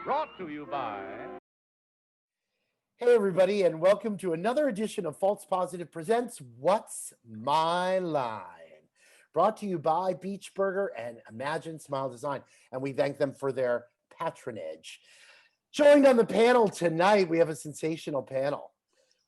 Brought to you by... Hey, everybody, and welcome to another edition of False Positive Presents What's My Line? Brought to you by Beach Burger and Imagine Smile Design, and we thank them for their patronage. Joined on the panel tonight, we have a sensational panel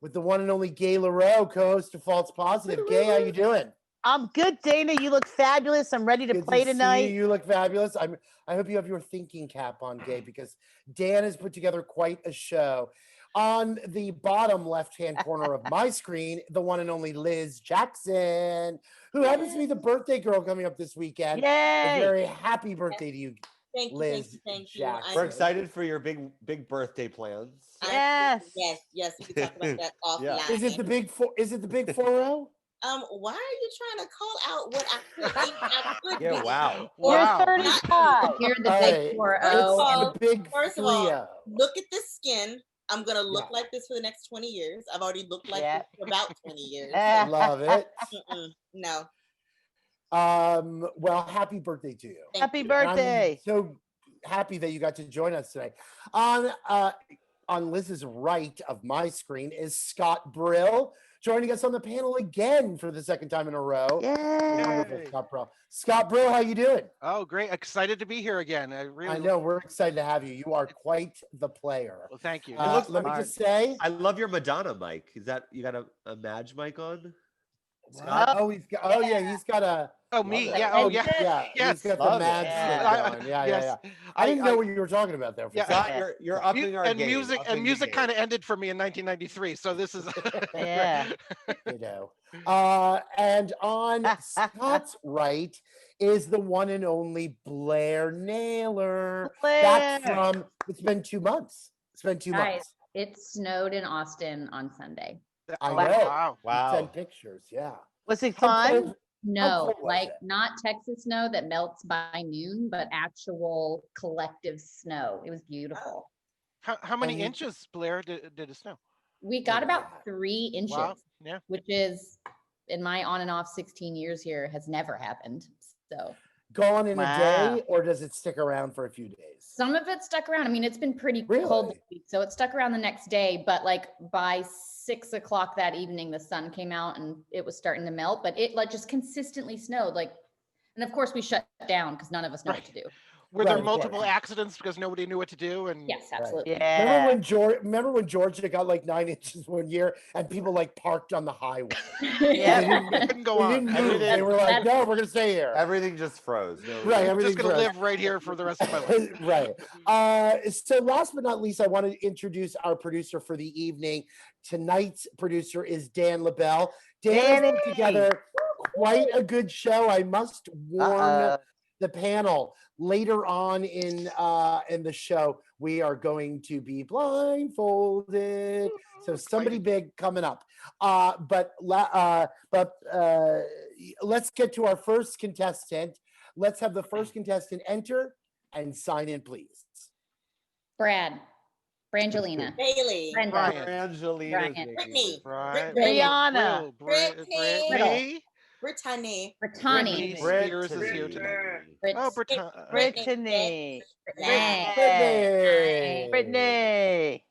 with the one and only Gay LaRoe, co-host of False Positive. Gay, how you doing? I'm good, Dana. You look fabulous. I'm ready to Good play to tonight. see you. You look fabulous. I hope you have your thinking cap on, Gay, because Dan has put together quite a show. On the bottom left-hand corner of my screen, the one and only Liz Jackson, who happens to be the birthday girl coming up this weekend. Yay! A very happy birthday to you, Thank you, Liz thank you. Jackson. We're excited for your big birthday plans. Yes. Yes. We can talk about that offline. Yeah. Is it the big 4-0? Why are you trying to call out what I could Yeah, be? wow. You're 35. You're the All big right. 4-0. The big First of all, 3-0. look at this skin. I'm gonna look Yeah. like this for the next 20 years. I've already looked like Yeah. this for about 20 years. Love it. No. Well, happy birthday to you. Thank Happy you. birthday. I'm so happy that you got to join us today. On Liz's right of my screen is Scott Brill, joining us on the panel again for the second time in a row. Wonderful, Yay. Scott Brill. Scott Brill, how you doing? Oh, great. Excited to be here again. I know, we're excited to have you. You are quite the player. Well, thank you. looks Let me just say. I love your Madonna mic. Is that you got a Madge mic on? Scott? He's got a. Oh, me? Love it. Yeah. Oh, yeah. Yeah, Yes. he's got Love the it. Mad Yeah. shit going. Yeah. Yes. I didn't know what you were talking about there. For Yeah. a second. Scott, you're upping our And game. music upping the game. kind of ended for me in 1993. So this is Yeah. You know. And on Scott's right is the one and only Blair Naylor. Back Blair. from, it's been 2 months. It's been 2 Guys, months. it snowed in Austin on Sunday. I Oh, know. Wow. You Wow. sent pictures, yeah. Was it How fun? cold- No, cold was like it? not Texas snow that melts by noon, but actual collective snow. It was beautiful. How many And you- inches, Blair, did it snow? We got about Yeah. 3 inches, Wow. Yeah. which is in my on and off 16 years here has never happened. So Gone in a Wow. day, or does it stick around for a few days? some of it stuck around. I mean, it's been pretty cold Really? this week, so it stuck around the next day. But like by 6 o'clock that evening, the sun came out and it was starting to melt. But it like just consistently snowed. Like, and of course we shut down because none of us know what to do. Were Right, there of multiple course. accidents because nobody knew what to do? And Yes, absolutely. Yeah. Remember when Georgia got like 9 inches one year and people like parked on the highway? Yeah. They didn't, couldn't go they on. didn't move. They were like, no, we're gonna stay here. Everything just froze. No, Right, I'm everything's just gonna frozen. live right here for the rest of my life. Right. So last but not least, I want to introduce our producer for the evening. Tonight's producer is Dan LaBelle. Dan has put Danny. together quite a good show. I must warn Uh-oh. the panel later on in the show. We are going to be blindfolded. So somebody big coming up. But let's get to our first contestant. Let's have the first contestant enter and sign in, please. Brangelina. Bailey. Brenda. Brian. Angelina's Brian. Brittany. Right. Brittany. Brill, Brittany. Brittany. Brittany. Brittany. Spears is here tonight. Oh, Brittany. Brittany. Brittany. Brittany.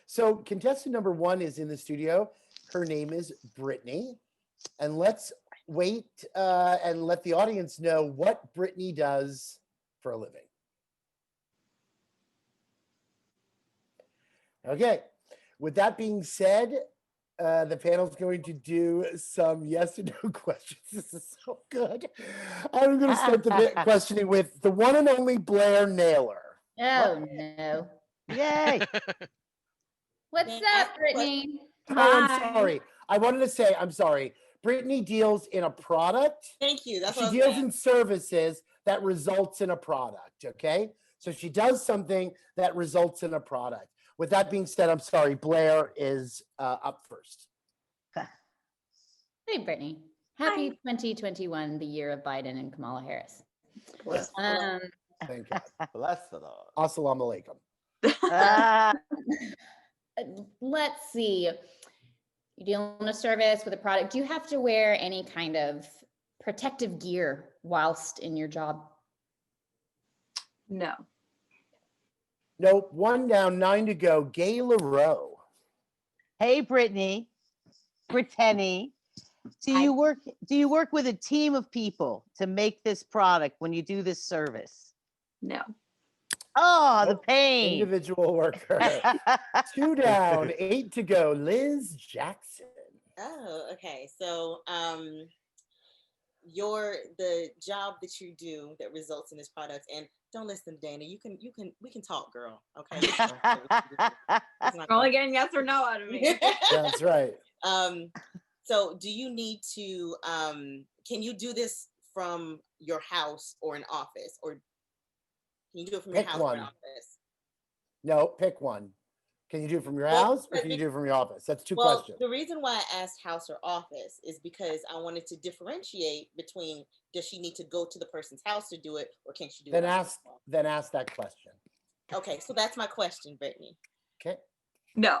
So contestant number 1 is in the studio. Her name is Brittany. And let's wait and let the audience know what Brittany does for a living. Okay. With that being said, the panel's going to do some yes and no questions. This is so good. I'm going to start the questioning with the one and only Blair Naylor. Oh no. Yay. What's May I up, ask a Brittany? Oh, I'm Hi. sorry. I wanted to say, I'm sorry. Brittany deals in a product. Thank you. That's She what I was deals saying. in services that results in a product. Okay. So she does something that results in a product. With that being said, I'm sorry. Blair is up first. Hey, Brittany. Happy 2021, the year of Biden and Kamala Harris. Thank God. Bless the Lord. Assalamu alaikum. Let's see. You deal in a service with a product. Do you have to wear any kind of protective gear whilst in your job? No. Nope. 1 down, 9 to go. Gay LaRoe. Hey, Brittany. Brittany. Do Hi. you work with a team of people to make this product when you do this service? No. Oh, the Nope. pain. Individual worker. 2 down, 8 to go. Liz Jackson. Oh, okay. So, the job that you do that results in this product, and don't listen to Dana. We can talk, girl. Okay. It's not We're only gonna- getting yes or no out of me. That's right. So do you need to, can you do this from your house or an office, or can you do it from your Pick house or an one. office? No, pick one. Can you do it from your Well, house or can you do it from your office? That's 2 Well, questions. the reason why I asked house or office is because I wanted to differentiate between, does she need to go to the person's house to do it, or can she do Then it? on ask her phone? then ask that question. Okay, so that's my question, Brittany. Okay. No.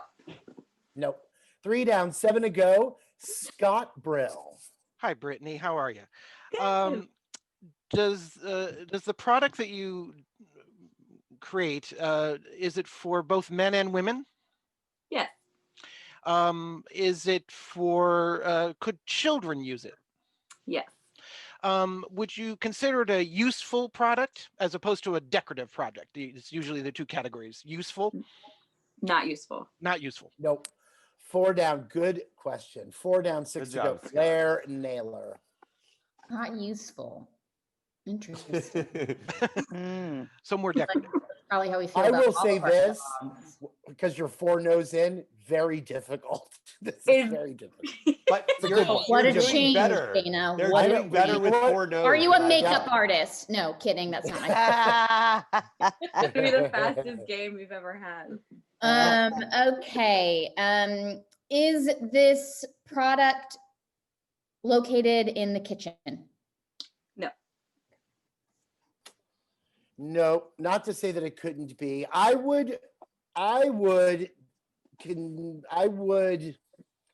Nope. 3 down, 7 to go. Scott Brill. Hi, Brittany. How are you? Good. Does the product that you create, is it for both men and women? Yes. Is it for, could children use it? Yes. Would you consider it a useful product as opposed to a decorative product? It's usually the 2 categories: useful, Not useful. not useful. Nope. 4 down. Good question. 4 down, 6 Good to go. job, Scott. Claire Naylor. Not useful. Interesting. Mm. So more decorative. Probably how we feel I about will all say of our this jobs. because you're 4 no's in. Very difficult. This is It's- very difficult. But a you're, good one. What you're a doing change, better. Dana. They're What a- doing better you with know what? 4 no's. Are you than a I makeup thought. artist? No, kidding. That's not my. It's gonna be the fastest game we've ever had. Okay. Is this product located in the kitchen? No. No, not to say that it couldn't be. I would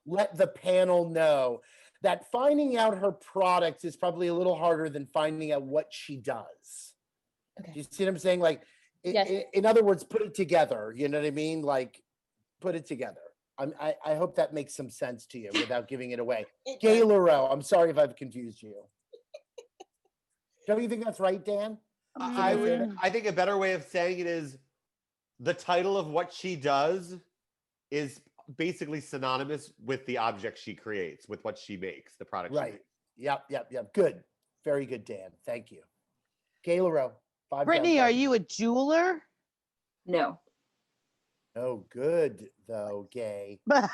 let the panel know that finding out her product is probably a little harder than finding out what she does. Do Okay. you see what I'm saying? Like, Yes. in other words, put it together. You know what I mean? Like, put it together. I hope that makes some sense to you without giving it away. It Gay does. LaRoe, I'm sorry if I've confused you. Don't you think that's right, Dan? I think a better way of saying it is the title of what she does is basically synonymous with the object she creates, with what she makes, the product she Right. makes. Yep. Good. Very good, Dan. Thank you. Gay LaRoe, 5 Brittany, down, are 5. you a jeweler? No. Oh, good though, Gay. Good.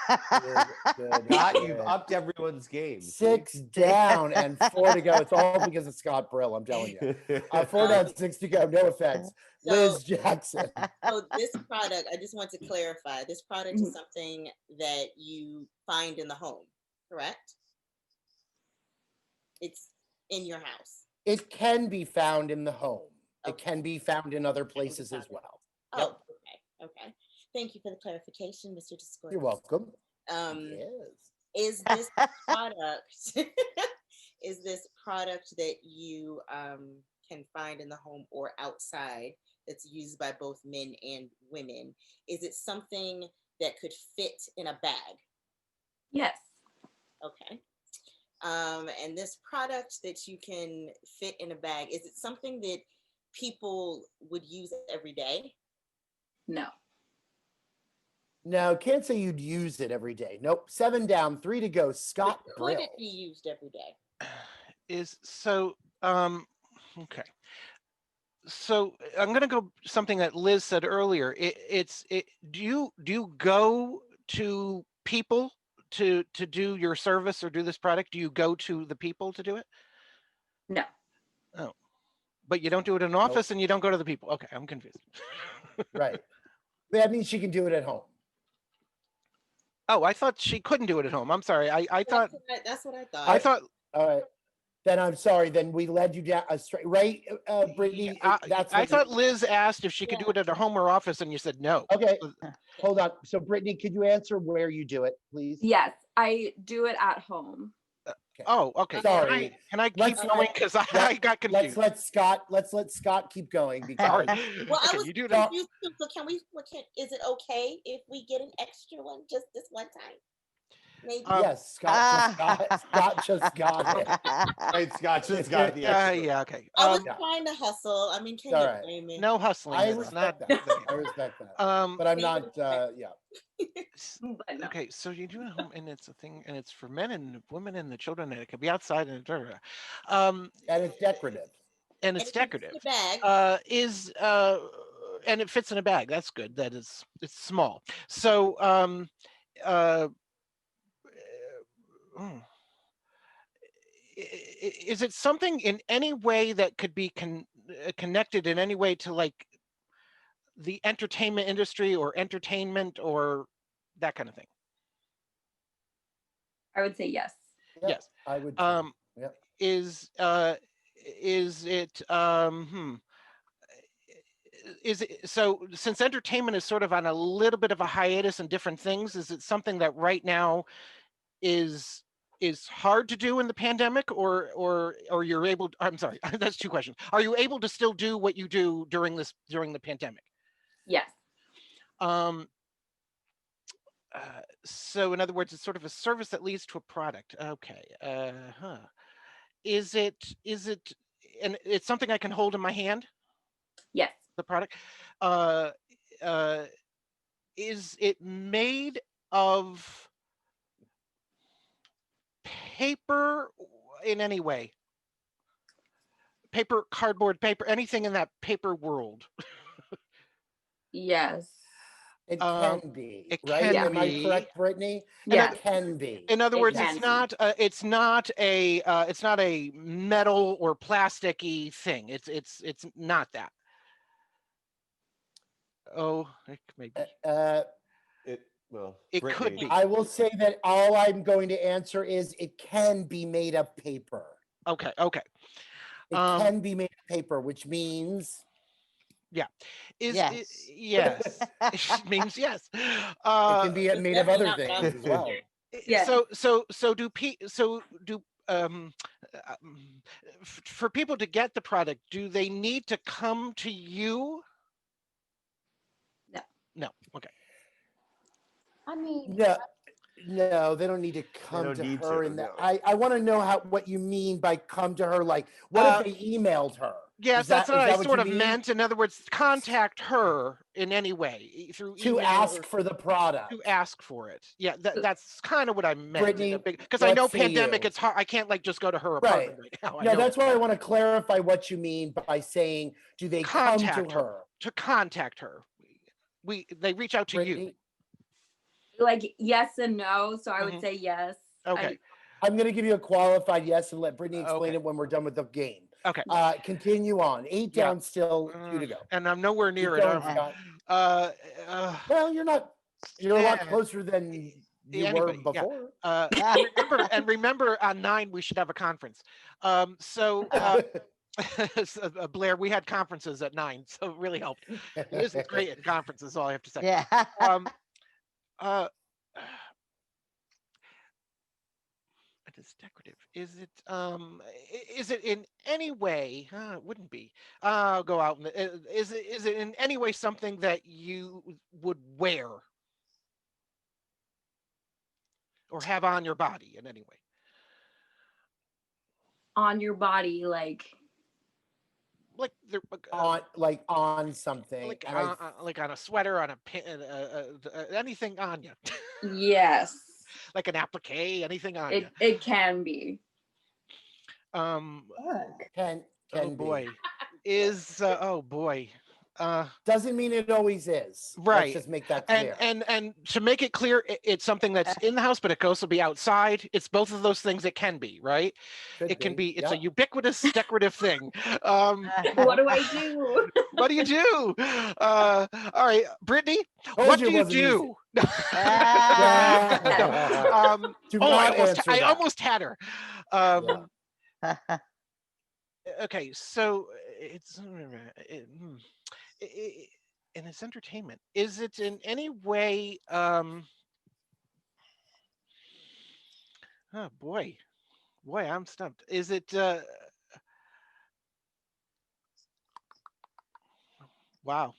Scott, you've good. upped everyone's game. see? 6 down and 4 to go. It's all because of Scott Brill, I'm telling you. 4 down, 6 to go. No offense. So, Liz Jackson. so this product, I just want to clarify, this product is something that you find in the home, correct? It's in your house. It can be found in the home. It Okay. can be found in other places as well. Yep. Oh, okay. Thank you for the clarification, Mr. Discord. You're welcome. Is Yes. this product is this product that you can find in the home or outside that's used by both men and women? Is it something that could fit in a bag? Yes. Okay. And this product that you can fit in a bag, is it something that people would use every day? No. No, can't say you'd use it every day. Nope. 7 down, 3 to go. Scott Could Brill. it be used every day? Okay. So I'm going to go something that Liz said earlier. Do you go to people to do your service or do this product? Do you go to the people to do it? No. Oh, but you don't do it in an office and you don't go to the people. Okay, I'm confused. Right. That means she can do it at home. Oh, I thought she couldn't do it at home. I'm sorry. I thought That's what I thought. I thought All right. Then I'm sorry. Then we led you down straight, right, Brittany? That's I what thought Liz asked if she could do it at her home or office, and you said no. Okay. Hold on. So, Brittany, could you answer where you do it, please? Yes. I do it at home. Oh, okay. Sorry. Can I keep Let's- going? Because I got confused. Let's let Scott keep going Sorry. because Well, I Okay, was you do that. confused too. So is it okay if we get an extra one just this one time? Maybe. yes, Scott just got it. Right, Scott just got the extra. Yeah, okay. I was Yeah. trying to hustle. I mean, can All you right. blame me? No hustling. I It's not. respect that. I respect that. But I'm not. Yeah. But no. Okay, so you do it at home, and it's a thing, and it's for men and women and the children, and it can be outside and And it's decorative. and And it's it fits in decorative. the bag. And it fits in a bag. That's good. That is, it's small. So mm, is it something in any way that could be connected in any way to like the entertainment industry or entertainment or that kind of thing? I would say yes. Yep, Yes. I would. Too. Yep. Is it is it, so since entertainment is sort of on a little bit of a hiatus and different things, is it something that right now is hard to do in the pandemic, or you're able I'm sorry, that's two questions. Are you able to still do what you do during the pandemic? Yes. So in other words, it's sort of a service that leads to a product. Okay. Is it and it's something I can hold in my hand, Yes. the product? Uh, is it made of paper in any way? Paper, cardboard, paper, anything in that paper world? Yes. It can be. it Right? can Am I be. correct, Brittany? Yes. It can be. In other It words, can it's be. not it's not a metal or plasticky thing. It's not that. Oh, maybe. Well, It could Brittany, be. I will say that all I'm going to answer is it can be made of paper. Okay. It Um, can be made of paper, which means Yes. Yes. It means yes. it can be made of definitely other not what I'm things as well. Yeah. So do for people to get the product, do they need to come to you? No. No. Okay. I mean, No, they don't need to come don't to need her. to, In that, no. I want to know what you mean by come to her. Like, what if they emailed her? Yes, Is that's what is I that sort you of mean? meant. In other words, contact her in any way through To email ask or for the product. to ask for it. Yeah, that's kind of what I meant. Brittany, Because I know let's say pandemic, you. it's hard. I can't like just go to her Right. apartment right now. I No, know that's that. why I want to clarify what you mean by saying, do they come to Contact her. her? To contact her. They reach out to you. Brittany, Like yes and no. So I would Mhm. say yes. Okay. I'm going to give you a qualified yes and let Brittany explain Okay. it when we're done with the game. Okay. Continue on. 8 Yeah. down, still 2 to go. And I'm nowhere Keep near it. going, am I? Scott. Well, you're not. You're a lot yeah. closer than you were Anyway, yeah. before. Remember on 9 we should have a conference. Blair, we had conferences at 9, so it really helped. Liz is great at conferences, all I have to say. Yeah. It is decorative. Is it in any way? It wouldn't be. I'll go out. Is it in any way something that you would wear or have on your body in any way? On your body, like Like on something. like and like on a sweater, on a pin, anything on you, yes. like an applique, anything on you. It can be. can Oh be. boy, oh boy. Doesn't mean it always is. Right. Let's just make that clear. And to make it clear, it's something that's in the house, but it can also be outside. It's both of those things. It can be, right? Could Can be. It's Yep. a ubiquitous decorative thing. What do I do? What do you do? All right, Brittany, Told what you do it you wasn't do? Yeah. I Do not answer that. almost had her. Okay, so it's and it's entertainment. Is it in any way? Oh boy. Boy, I'm stumped. Is it? Wow.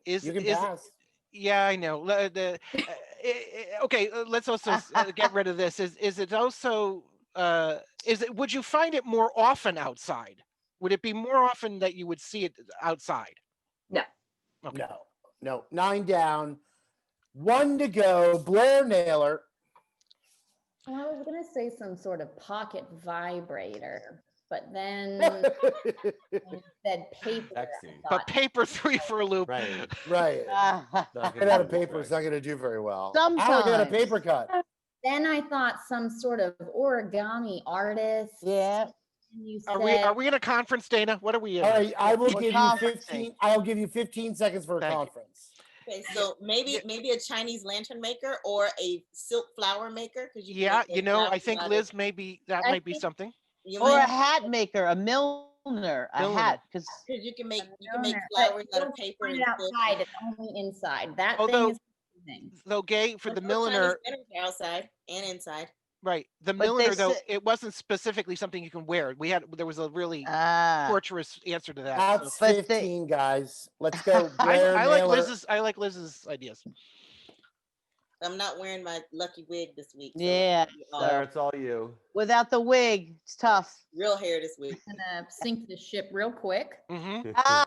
Is You can is pass. Yeah, I know. Okay, let's also get rid of this. Is it also is it? Would you find it more often outside? Would it be more often that you would see it outside? No. Okay. No. 9 down, 1 to go. Blair Naylor. Well, I was gonna say some sort of pocket vibrator, but then when you said paper. I Sexy. But thought, paper three for a loop. Right. Right. Not Get gonna out do of this paper. right. It's not going to do very well. Ow, I got a Sometimes. paper cut. Then I thought some sort of origami artist. Yeah. And you Are said, we in a conference, Dana? What are we in? All right, I will We're give you conferencing. 15. I'll give you 15 seconds for a Thank you. conference. Okay, so maybe a Chinese lantern maker or a silk flower maker, because you can Yeah, make those you know, I flowers think out of- Liz maybe that I might be think- something. you Or a might- hat maker, a milliner, a Milliner. hat, because 'cause you can make But flowers out don't of paper find and it silk. outside. It's only inside. That Although- thing is amazing. Though gay for There's the no Chinese milliner, lantern outside and inside. right? The But they milliner though, said- it wasn't specifically something you can wear. There was a really ah, torturous answer to that. so- That's But they- 15, guys. Let's go. Blair I Naylor. like Liz's ideas. I'm not wearing my lucky wig this week. so Yeah, Blair, it's all you. without the wig, it's tough. real hair this week. I'm gonna sink the ship real quick. Hmm Ah,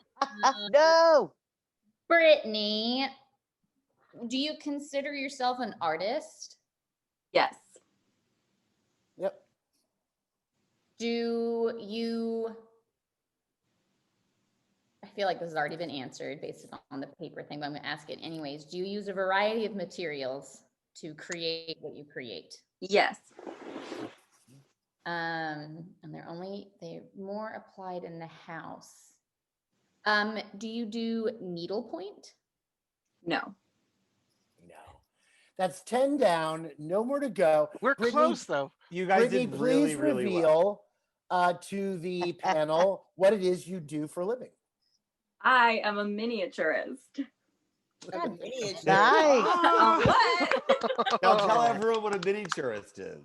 no. Brittany, do you consider yourself an artist? Yes. Yep. Do you? I feel like this has already been answered based on the paper thing, but I'm going to ask it anyways. Do you use a variety of materials to create what you create? Yes. And they're more applied in the house. Do you do needlepoint? No. No. That's 10 down. No more to go. We're Brittany- close though. You guys Brittany, did please really, really well. reveal to the panel what it is you do for a living. I am a miniaturist. Like a miniature. Nice. What? Now tell everyone what a miniaturist is.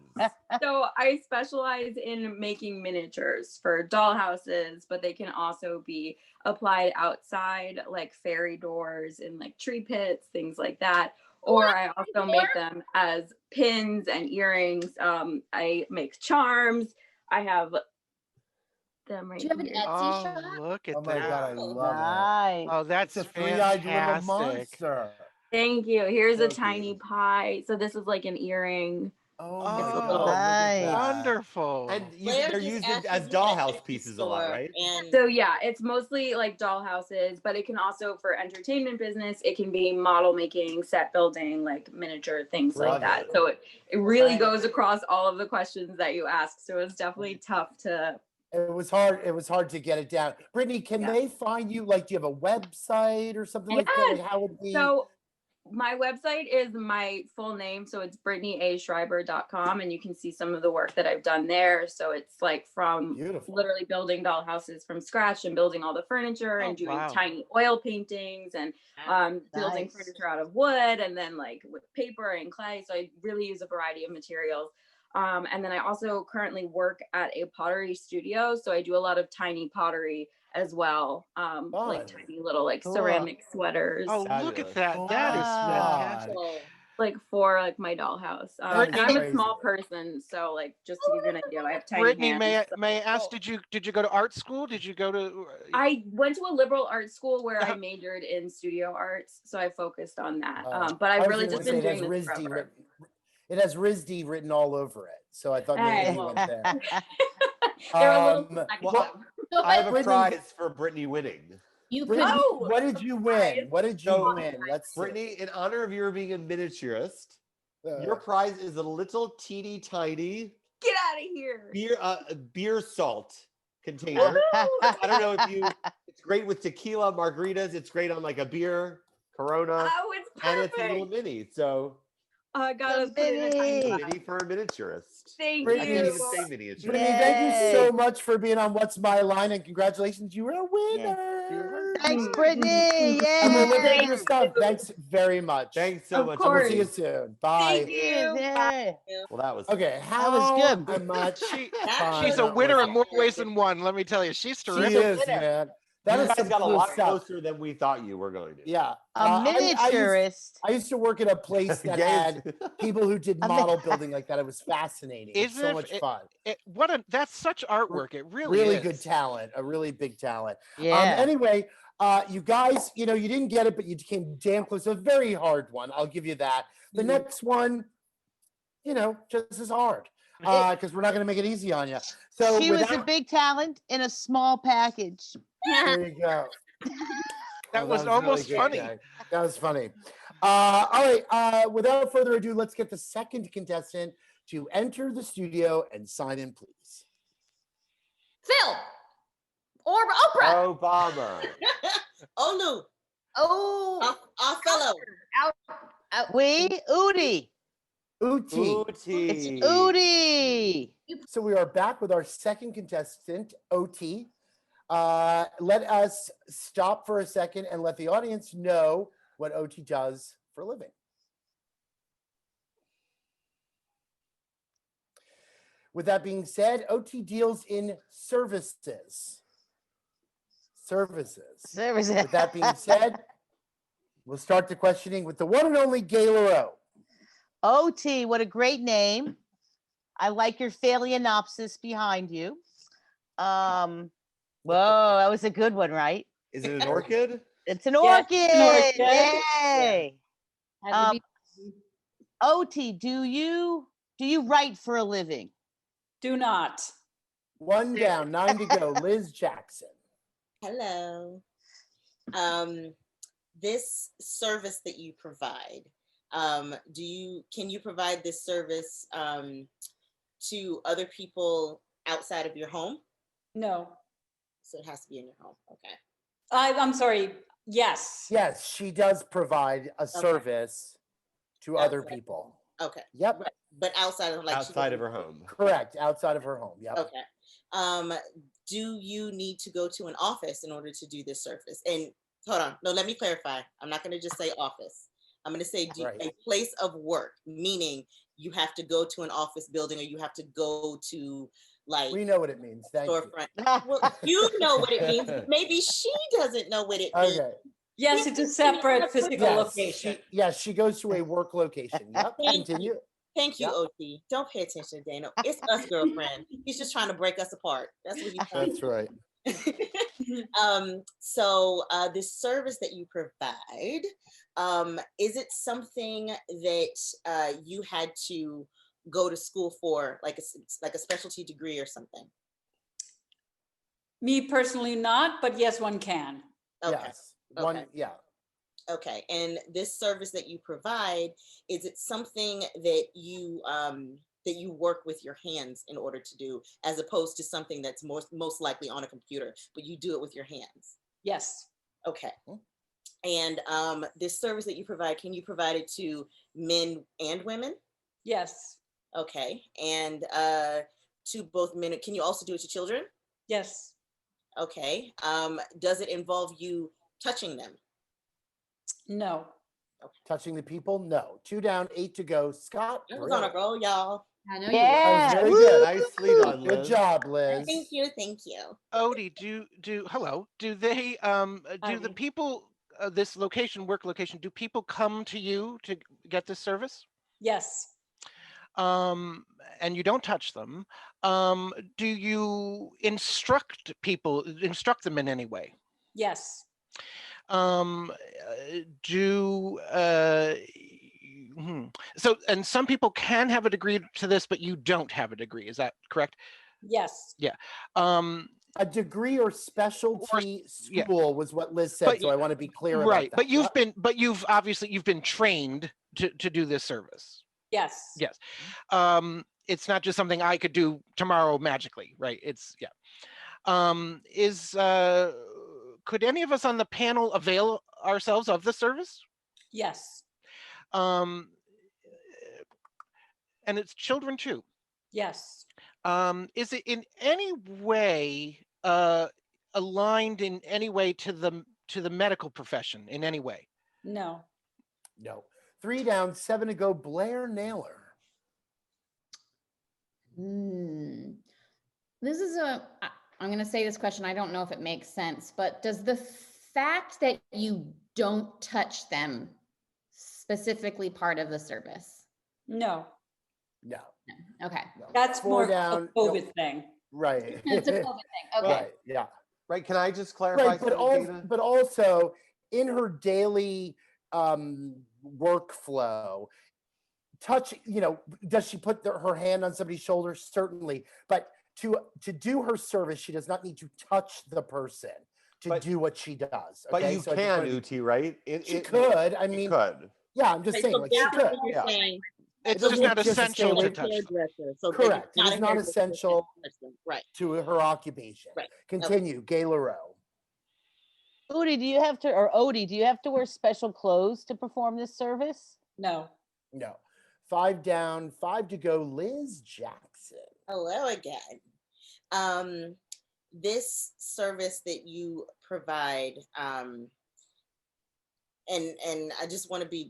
So I specialize in making miniatures for doll houses, but they can also be applied outside, like fairy doors and like tree pits, things like that. Or I also make them as pins and earrings. I make charms. I have them right Do you have an here. Etsy Oh, shop? look at Oh my that. God, I love Nice. Oh, it. that's It's a three-eyed little fantastic. monster. Thank you. Here's So a tiny cute. pie. So this is like an earring. Oh, Oh, my God, look at nice. that. Wonderful. And Blair they're just used asked as you to dollhouse Etsy pieces a lot, store, right? And So yeah, it's mostly like doll houses, but it can also for entertainment business, it can be model making, set building, like miniature things Love like that. it. So it really Right. goes across all of the questions that you asked. So it's definitely tough to It was hard to get it down. Brittany, can Yeah. they find you? Like, do you have a website or something like that? Like, how would we? So my website is my full name. So it's brittanyashriber.com, and you can see some of the work that I've done there. So it's like from Beautiful. literally building doll houses from scratch and building all the furniture Oh, and doing wow. tiny oil paintings and building Nice. furniture out of wood and then like with paper and clay. So I really use a variety of materials. And then I also currently work at a pottery studio. So I do a lot of tiny pottery as well. Like Fun. tiny little like Cool. ceramic sweaters. Oh, look at Fabulous. that. That is Wow. fantastic. oh, Like for like my dollhouse. That And is I'm a crazy. small person. So like just to give you an idea, I have tiny Brittany, hands. may I ask, did you go to art school? Did you go to I went to a liberal art school where I majored in studio arts, so I focused on that. But I I've was really gonna just say been it has doing this RISD forever. written. It has RISD written all over it, so I thought maybe Hey, you well. went there. They're a little Um, technical. So I have a Brittany- prize for Brittany winning. you Brittany, could Oh, what did you win? What did you So, win? Let's see. Brittany, in honor of your being a miniaturist, your Uh, prize is a little teeny tiny Get out of here. beer salt container. I don't know if you. It's great with tequila, margaritas. It's great on like a beer, Corona, Oh, it's and it's a perfect. little mini. So I gotta The put in a tiny mini. box. mini for a miniaturist. Thank Brittany, I can't even you. say miniature. Brittany, thank you Yay. so much for being on What's My Line, and congratulations, you were a winner. Thanks, Brittany. And we'll look at Yay. your stuff. Thanks very much. Thanks so Of much. And we'll see you course. soon. Bye. Thank you. Yeah. Well, that was Okay, how was good. much That fun She's a was winner in was more it? ways than one. Let me tell you, she's She terrific. is, winner. man. That you is guys some got a cool lot stuff. closer than we thought you were going to. Yeah. A I miniaturist. used to work at a place that Gabe's- had people who did A mi- model building like that. It was fascinating. It's Isn't so it- much fun. That's such artwork. It really Really is. good talent, a really big talent. Yeah. Anyway, you guys, you didn't get it, but you came damn close. A very hard one. I'll give you that. The next one, just as hard because we're not going to make it easy on you. So She was a without- big talent in a small package. there you go. That Oh, was really almost good, funny. Jay. That was funny. All right. Without further ado, let's get the second contestant to enter the studio and sign in, please. Phil or Oprah. Obama. Olu, Oh, our fellow. out. We, Udi. Uti. It's Ooty. Udi. So we are back with our second contestant, OT. Let us stop for a second and let the audience know what OT does for a living. With that being said, OT deals in services. With that being said, we'll start the questioning with the one and only Gaylor O. OT, what a great name. I like your phalaenopsis behind you. Whoa, that was a good one, right? Is it an orchid? It's an Yes, orchid. it's an orchid. Yay. Had to be- OT, do you write for a living? Do not. One down, 9 to go. Liz Jackson. Hello. This service that you provide, can you provide this service to other people outside of your home? No. So it has to be in your home. Okay. I'm sorry. Yes. Yes, she does provide a service to other Okay. people. Okay. Yep, Right. But outside of Outside of her home. correct. Outside of her home. Yep. Okay. Do you need to go to an office in order to do this service? And hold on. No, let me clarify. I'm not going to just say office. I'm going to say Right. a place of work, meaning you have to go to an office building or you have to go to like We know what it means. Thank you. storefront. Well, you know what it means, but maybe she doesn't know what it means. Okay. Yes, it's a separate physical Yes, location. she goes to a work location. Yep. Thank you. Continue. Thank you, Yep. OT. Don't pay attention to Dana. It's us, girlfriend. He's just trying to break us apart. That's what he's trying That's right. So this service that you provide, is it something that you had to go to school for, like a specialty degree or something? Me personally not, but yes, one can. Okay. Yes. One. Okay. Yeah. Okay. And this service that you provide, is it something that you work with your hands in order to do, as opposed to something that's most likely on a computer, but you do it with your hands? Yes. Okay. And this service that you provide, can you provide it to men and women? Yes. Okay. And to both men, can you also do it to children? Yes. Okay. Does it involve you touching them? No. Touching the people? No. 2 down, 8 to go. Scott. I was on a Brill. roll, y'all. I know Yeah. That was very Woo! good. Nicely done, Good Liz. job, Liz. Thank you. Thank you. Odie, hello? Do they do the Ivy. people this work location? Do people come to you to get this service? Yes. And you don't touch them. Do you instruct them in any way? Yes. And some people can have a degree to this, but you don't have a degree. Is that correct? Yes. Yeah. A degree or specialty yeah. school was what Liz said. But So I want to be clear about Right. that. But Yep. you've obviously been trained to do this service. Yes. Yes. It's not just something I could do tomorrow magically, right? It's could any of us on the panel avail ourselves of the service? Yes. And it's children too. Yes. Is it in any way aligned in any way to the medical profession in any way? No. No. 3 down, 7 to go. Blair Naylor. This is I'm going to say this question. I don't know if it makes sense, but does the fact that you don't touch them specifically part of the service? No. No. Okay. No. That's 4 more down. of a COVID thing. Right. It's a COVID thing. Okay. Right. Yeah. Right. Can I just clarify Right. something, But also in her daily workflow, touch, does she put her hand on somebody's shoulder? Certainly. But to do her service, she does not need to touch the person to do what she does. But Okay? you So I just can, wanna be- Uti, right? She could. I You mean, could. yeah, I'm just Okay, saying, so like, she basically could. you're Yeah. saying It's doesn't just not mean just to stay essential away to from- touch. hairdresser, so Correct. not It is a not hairdresser, essential touch them. Right. to her occupation. Right. Continue, Gay LaRoe. Odie, do you have to wear special clothes to perform this service? No. No. 5 down, 5 to go. Liz Jackson. Hello again. This service that you provide, and I just want to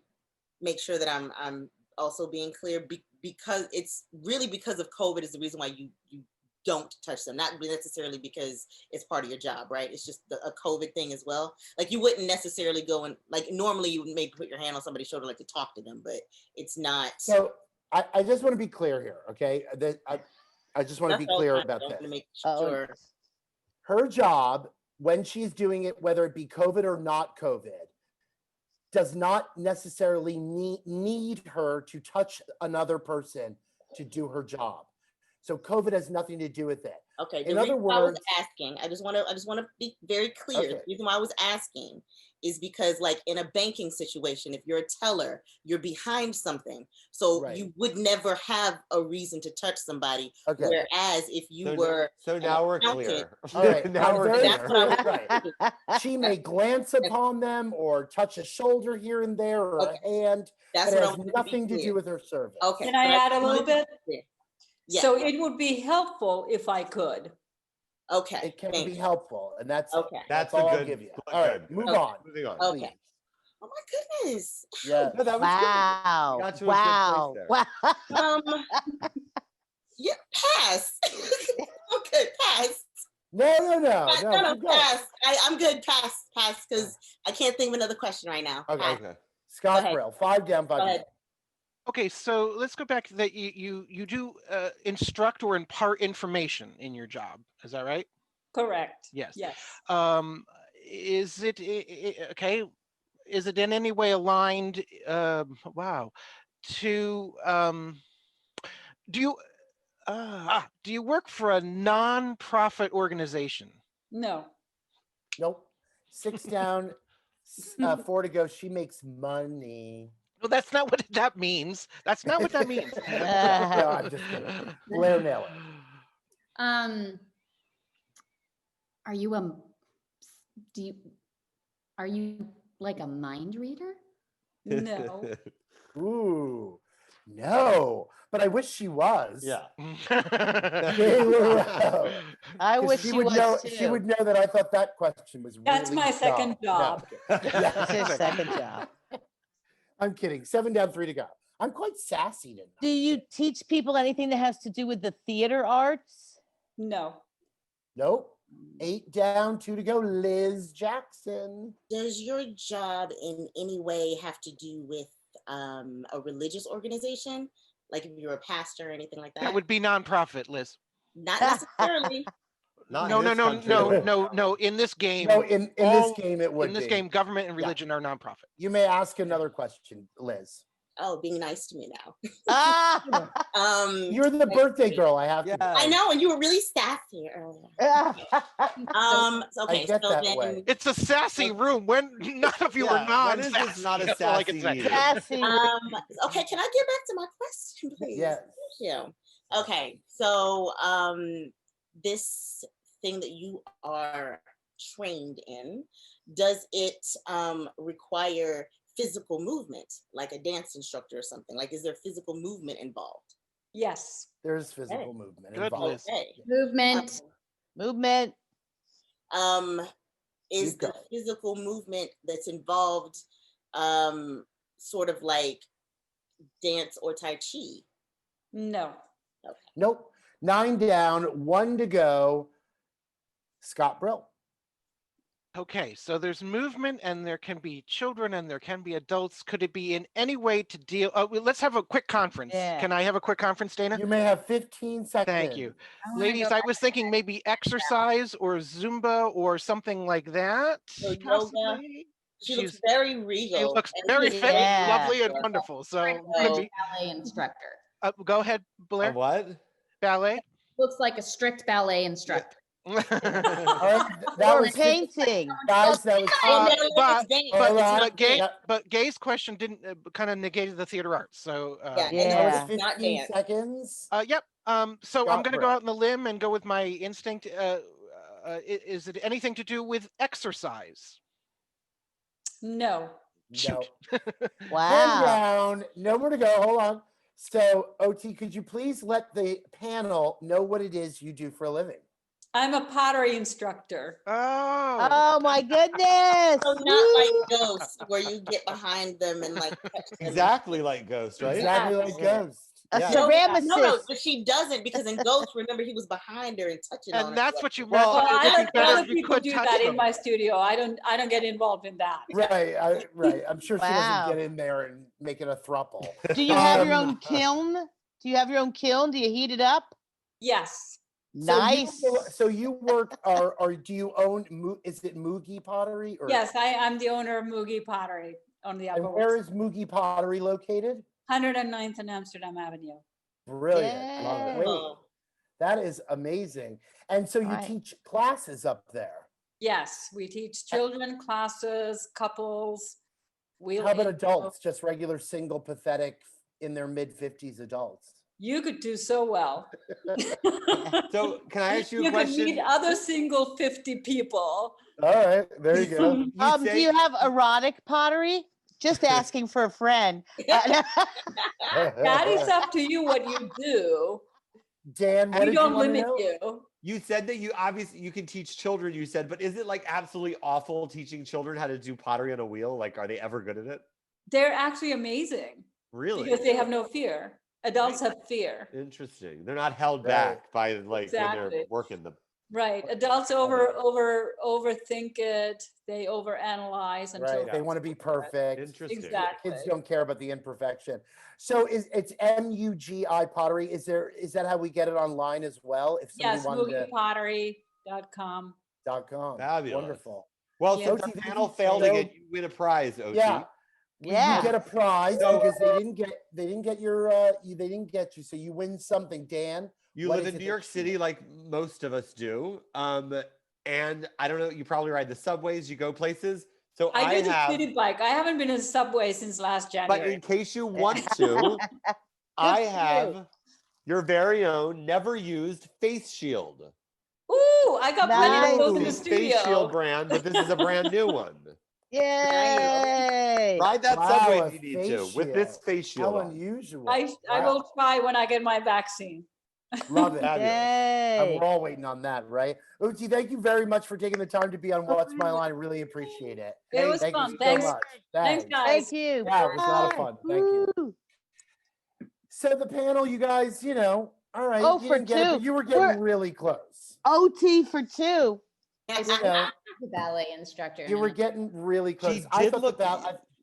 make sure that I'm also being clear, because it's really because of COVID is the reason why you don't touch them, not necessarily because it's part of your job, right? It's just a COVID thing as well. Like you wouldn't necessarily go and like normally you would maybe put your hand on somebody's shoulder like to talk to them, but it's not. So I just want to be clear here, okay? I just want to be clear about this. this. Make Oh, sure. Her job, when she's doing it, whether it be COVID or not COVID, does not necessarily need her to touch another person to do her job. So COVID has nothing to do with it. Okay. In The other reason why I was words- asking, I just want to be very clear. Okay. The reason why I was asking is because, like in a banking situation, if you're a teller, you're behind something, so Right. you would never have a reason to touch somebody. Okay. Whereas if you were, So now we're accountant- clear. All right. Now I'm we're very That's what I clear. was Right. She may glance upon them or touch a shoulder here and there or a hand. that's But it what I has wanted to be nothing to clear. do with her service. Okay. Can I but add a wanted little to be bit? clear. Yeah. So it would be helpful if I could. Okay. It can thank be you. helpful, and that's it. Okay. That's all a I'll good. give you. good- All right, good. move Okay. on. Moving on. Okay. Please. Oh my goodness. Yeah. No, that was Wow. got to a good Wow. place Wow. Yeah, pass. Okay, pass. No. No, keep going. pass. I'm good. Pass, because I can't think of another question right now. Okay. Pass. Okay. Scott ahead. Brill, 5 down, 5 Go to ahead. go. Okay, so let's go back to that you do instruct or impart information in your job. Is that right? Correct. Yes. Yes. Is it okay? Is it in any way aligned? Wow. To do you work for a non-profit organization? No. Nope. 6 down, 4 to go. She makes money. Well, that's not what that means. That's not what that means. No, I'm just kidding. Blair Naylor. Are you like a mind reader? No. Ooh, no. But I wish she was. Yeah. Gay LaRoe. I 'Cause wish she she would was know. too. She would know that I thought that question was. That's really my second dumb. job. No. It's his second job. I'm kidding. 7 down, 3 to go. I'm quite sassy tonight. Do you teach people anything that has to do with the theater arts? No. Nope. 8 down, 2 to go. Liz Jackson. Does your job in any way have to do with a religious organization? Like if you're a pastor or anything like that? That would be nonprofit, Liz. Not necessarily. Not No, in no, this no, country. no. In this game, No, in this all- game it would in this be. game, government and Yeah. religion are nonprofit. You may ask another question, Liz. Oh, being nice to me now. Ah! You're the birthday girl. I have to. Yeah. I know, and you were really sassy earlier. Okay, get so that then, way. It's a sassy room. When none of you Yeah, are non. when is this not a That's all I can sassy say. meeting? Sassy. okay, can I get back to my question, please? Yes. Thank you. Okay, so this thing that you are trained in, does it require physical movement, like a dance instructor or something? Like, is there physical movement involved? Yes. There's physical movement Good, involved. Liz. Okay. Movement. Movement. Is Keep the going. physical movement that's involved sort of like dance or Tai Chi? No. Nope. 9 down, 1 to go. Scott Brill. Okay, so there's movement and there can be children and there can be adults. Could it be in any way to deal? Let's have a quick conference. Yeah. Can I have a quick conference, Dana? You may have 15 seconds. Thank you. I wanna Ladies, go I back was thinking maybe exercise or Zumba or something like that. So yoga. Possibly. She looks very regal. She looks and very she's fit, very Yeah. lovely, and muscular. wonderful. So like could a be. ballet instructor. Go ahead, A Blair. what? Ballet. Looks like a strict ballet instructor. All right, that Or was 15 painting. guys. That was Well, Uh, now but- let's dance. Hold It's on. not dance. but Gay's question didn't kind of negated the theater arts. So Yeah, and Yeah. that was not 15 dance. seconds. Yep. So I'm Scott going to go Brill. out on the limb and go with my instinct. Is it anything to do with exercise? No. Shoot. No. 10 Wow. down, no more to go. Hold on. So, OT, could you please let the panel know what it is you do for a living? I'm a pottery instructor. Oh. Oh my goodness. So not like Ghost, where you get behind them and like touch them. Exactly like Ghost, right? Exactly like Ghost. A Yeah. ceramicist. No, but she doesn't, because in Ghost, remember, he was behind her and touching on And her. that's what you meant. Well, by Well, it I would be let better other if you people could do touch that in them. my studio. I don't get involved in that. Right, right. I'm sure she Wow. doesn't get in there and make it a throuple. Do you have your Um, own kiln? Do you have your own kiln? Do you heat it up? Yes. Nice. So you work, or do you own? Is it Mugi Pottery? Or, Yes, I'm the owner of Mugi Pottery on the And Upper where West, is Mugi Pottery located? 109th and Amsterdam Avenue. Brilliant. Love it. Yay. Oh, That is amazing. And so you Right. teach classes up there. Yes, we teach children, classes, couples. How about adults? Just regular, single, pathetic, in their mid-50s adults. You could do so well. So can I ask you a You could question? meet other single 50 people. All right, there you go. You Do say- you have erotic pottery? Just asking for a friend. That is up to you what you do. Dan, what We did don't you want to limit know? you. You said that you obviously you can teach children, you said, but is it like absolutely awful teaching children how to do pottery on a wheel? Like, are they ever good at it? They're actually amazing Really? because they have no fear. Adults have fear. Interesting. They're not held Right. back by like when Exactly. they're working them. Right. Adults overthink it. They overanalyze until Right, they want to be perfect. Interesting. exactly. Kids don't care about the imperfection. So it's MUGI Pottery. Is that how we get it online as well? If Yes, somebody wanted moogipottery.com. to .com. Fabulous. Wonderful. Well, Yeah. since OT, the thank panel you failed so- again, you win a prize, OT. Yeah. Yeah. You get a prize So- because they didn't get your they didn't get you. So you win something, Dan. You What live is in it New that York you City like most of us do. And I don't know, you probably ride the subways, you go places. So I do the have, city bike. I haven't been in a subway since last but January. in case you want to, I for you. have your very own never used face shield. Ooh, I got plenty Nice. of those in the Used face shield studio. brand, but this is a brand new one. Yay. Ride that Wow, subway a if you need to face with this shield. face shield How on. unusual. I Wow. will try when I get my vaccine. Love it. Fabulous. And Yay. we're all waiting on that, right? Uchi, thank you very much for taking the time to be on What's My Line. Really appreciate it. It was Thank you fun. so Thanks. much. Thanks, guys. Thank you. Yeah, it was a lot of Bye. fun. Thank you. Woo. So the panel, you guys, all right. Oh, you for didn't get it, but two. you were getting We're- really close. OT for two. You know, The ballet instructor. you were getting really close. She I did thought look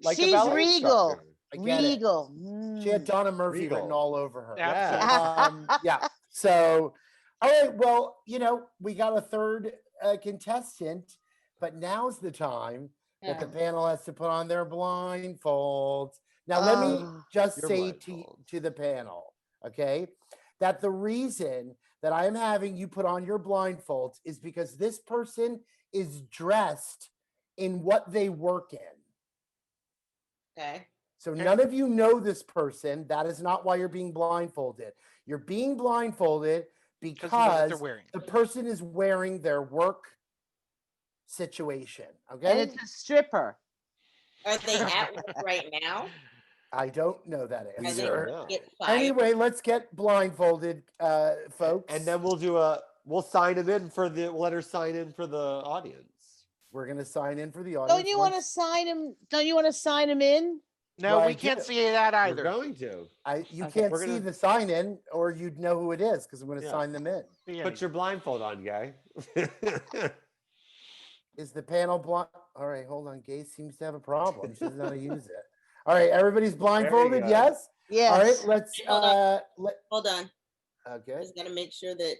like a She's ballet regal. instructor. I get it. Regal. She had Mm. Donna Murphy Regal. written all over her. Absolutely. Yeah. So, all right. Well, we got a third contestant, but now's the time that the panel has to put on their blindfolds. Now, let me Oh. just Your say blindfold. to the panel, okay, that the reason that I'm having you put on your blindfolds is because this person is dressed in what they work in. okay. So Okay. none of you know this person. That is not why you're being blindfolded. You're being blindfolded Because you know what they're because wearing. the person is wearing their work situation. And Okay. it's a stripper. Are they at work right now? I don't know that Are We they answer. don't know. get fired? Anyway, let's get blindfolded, folks. And then We'll sign him in for the. We'll let her sign in for the audience. We're gonna sign in for the audience. Don't you want to sign him? Don't you want to sign him in? No, Well, we I can't do. see that We're either. going to You Okay. can't We're see gonna- the sign in, or you'd know who it is because I'm going to Yeah. sign them in. put your blindfold on, guy. Is the panel blind? All right, hold on. Gay seems to have a problem. She doesn't know how to use it. All right, everybody's blindfolded. go. Yes. Yes. All right, let's. Hold on. Let. Hold on. Okay. Just gotta make sure that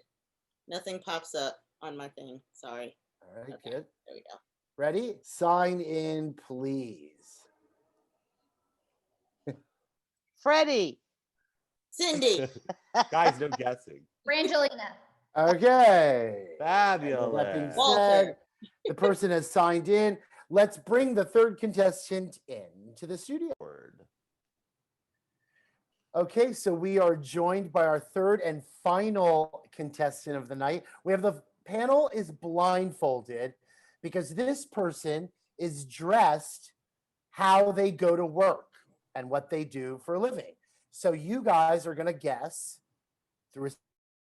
nothing pops up on my thing. Sorry. All right. Okay. Good. There we go. Ready? Sign in, please. Freddie. Cindy. Guys, no guessing. Brangelina. Okay. That being Fabulous. said, Walter. the person has signed in. Let's bring the third contestant into the studio. Okay, so we are joined by our third and final contestant of the night. We have the panel is blindfolded because this person is dressed how they go to work and what they do for a living. So you guys are going to guess through a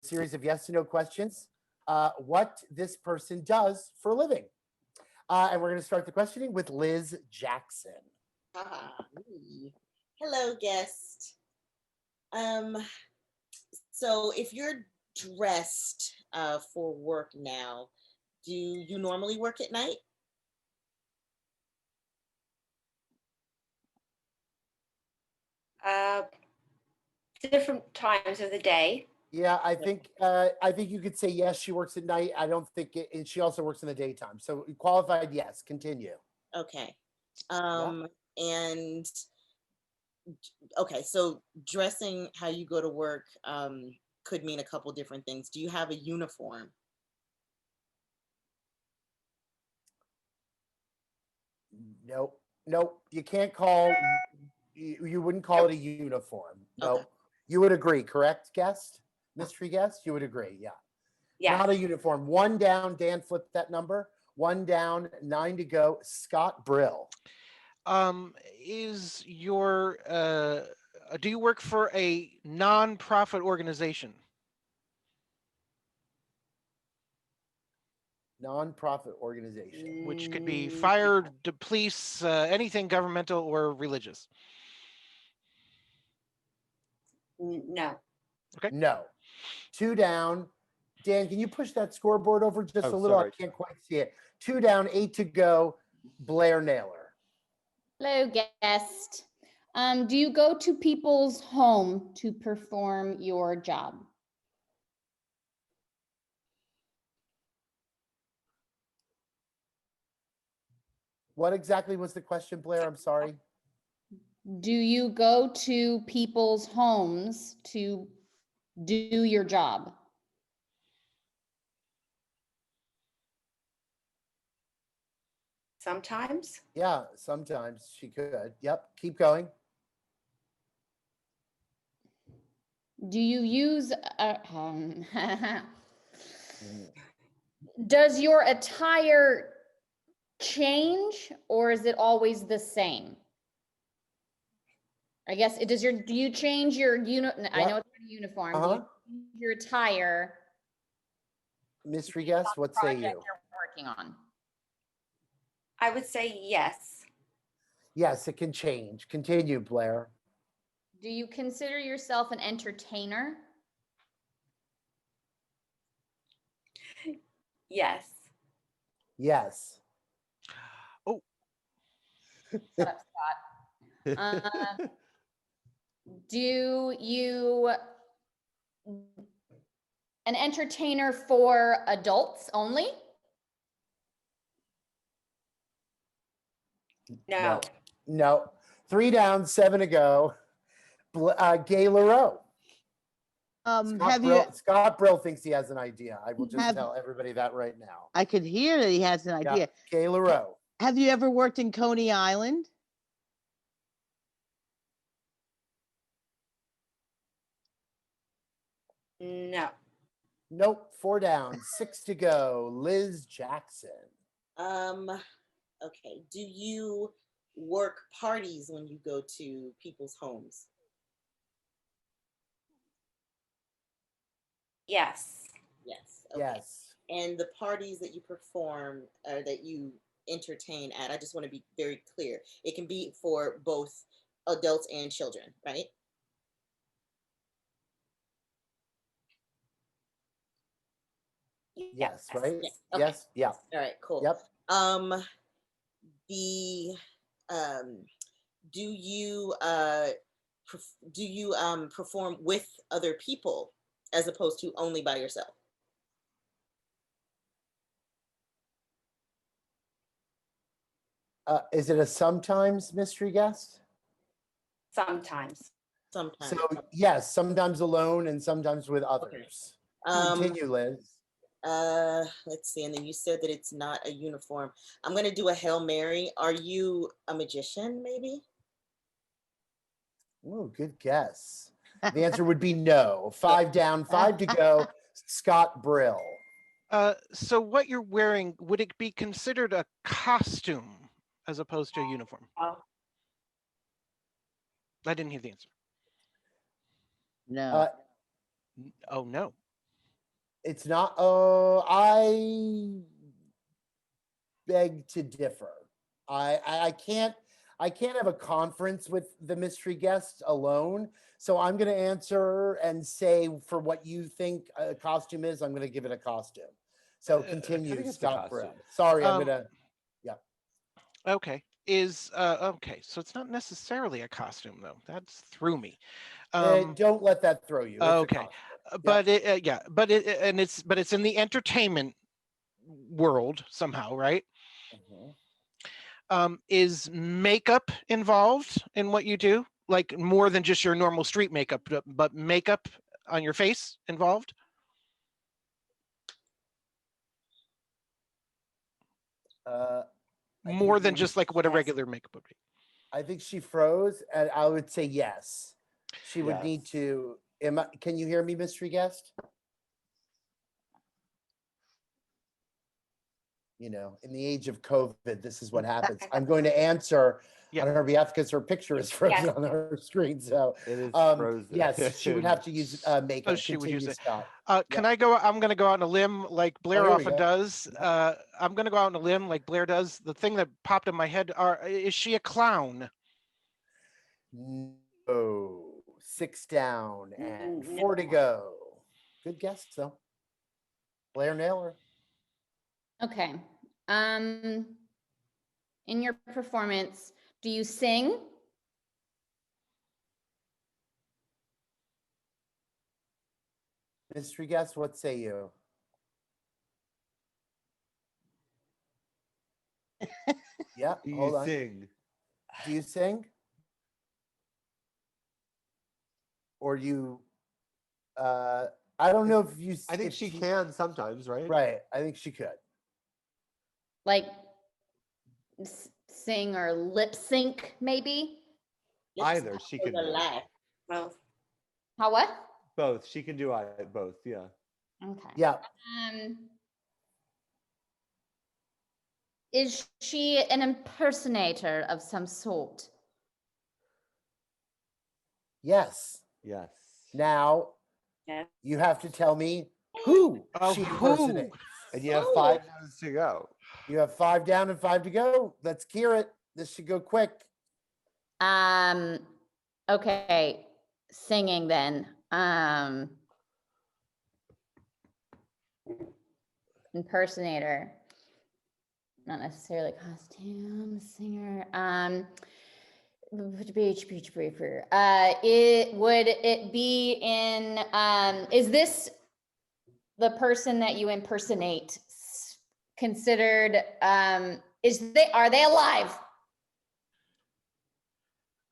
series of yes and no questions what this person does for a living. And we're going to start the questioning with Liz Jackson. Hello, guest. So if you're dressed for work now, do you normally work at night? Different times of the day. Yeah, I think you could say yes. She works at night. I don't think it. And she also works in the daytime. So qualified, yes. Continue. Okay. And okay, so dressing how you go to work could mean a couple different things. Do you have a uniform? Nope. Nope. You can't call. You wouldn't call it a uniform. No. Okay. You would agree, correct, guest? Mystery guest? You would agree, yeah. Yeah. Not a uniform. One down. Dan, flip that number. One down, 9 to go. Scott Brill. Is your do you work for a non-profit organization? Non-profit organization. Which could be fire, the police, anything governmental or religious. No. Okay. No. 2 down. Dan, can you push that scoreboard over just Oh, a little? sorry. I can't quite see it. 2 down, 8 to go. Blair Naylor. Hello, guest. Do you go to people's home to perform your job? What exactly was the question, Blair? I'm sorry. Do you go to people's homes to do your job? Sometimes. Yeah, sometimes she could. Yep, keep going. Do you use does your attire change or is it always the same? I guess it does do you change your I know it's not a uniform. Do you change your attire? Mystery guest, what say Project you? you're working on. I would say yes. Yes, it can change. Continue, Blair. Do you consider yourself an entertainer? Yes. Yes. Oh. Shut up, Scott. Do you an entertainer for adults only? No. No. 3 down, 7 to go. Gay LaRoe. Scott Brill thinks he has an idea. I will just tell everybody that right now. I could hear that he has an idea. Gay LaRoe. Have you ever worked in Coney Island? No. Nope. 4 down, 6 to go. Liz Jackson. Okay. Do you work parties when you go to people's homes? Yes. Yes. Okay. Yes. And the parties that you perform or that you entertain at, I just want to be very clear. It can be for both adults and children, right? Yes, right? Yes. Okay. Yes. Yeah. All right, cool. Yep. The do you perform with other people as opposed to only by yourself? Is it a sometimes mystery guest? Sometimes. Sometimes. So yes, sometimes alone and sometimes with others. Continue, Liz. Let's see. And then you said that it's not a uniform. I'm going to do a Hail Mary. Are you a magician, maybe? Oh, good guess. The answer would be no. 5 down, 5 to go. Scott Brill. So what you're wearing, would it be considered a costume as opposed to a uniform? Oh. I didn't hear the answer. No. Oh, no. It's not. I beg to differ. I can't have a conference with the mystery guest alone. So I'm going to answer and say for what you think a costume is, I'm going to give it a costume. So I continue, think it's a Scott costume. Brill. Sorry, I'm Um, going to. Okay. Okay. So it's not necessarily a costume though. That's threw me. Don't let that throw you. It's a Okay. costume. But yeah, but it's in the entertainment world somehow, right? Mhm. Is makeup involved in what you do? Like more than just your normal street makeup, but makeup on your face involved? I More think than you just would- like what a Yes. regular makeup would be. I think she froze, and I would say yes. She would need Yes. to. Can you hear me, mystery guest? You know, in the age of COVID, this is what happens. I'm going to answer Yeah. on her behalf because her picture is frozen Yes. on her screen. So, It is frozen. yes, she would have to use makeup. Oh, she would use Continue, it. Scott. Can I go? I'm going to go out on a limb like Blair here we often go. does. I'm going to go out on a limb like Blair does. The thing that popped in my head is she a clown? No, 6 down and Mm, 4 to go. Good guess, though. Blair Naylor. Okay. In your performance, do you sing? Mystery guest, what say you? Yeah, Do hold you on. sing? Do you sing? Or you I don't know if you I think if she can sometimes, right? Right. I think she could. Like sing or lip sync, maybe? Either she can do. Alive. Well, How what? Both. She can do both. Yeah. Okay. Yeah. Is she an impersonator of some sort? Yes. Yes. Now yeah. you have to tell me who Oh, she who? impersonates. And you have 5 minutes to go. You have 5 down and 5 to go. Let's hear it. This should go quick. Okay, singing then. Impersonator. Not necessarily costume, singer. Would it be in is this the person that you impersonate considered are they alive?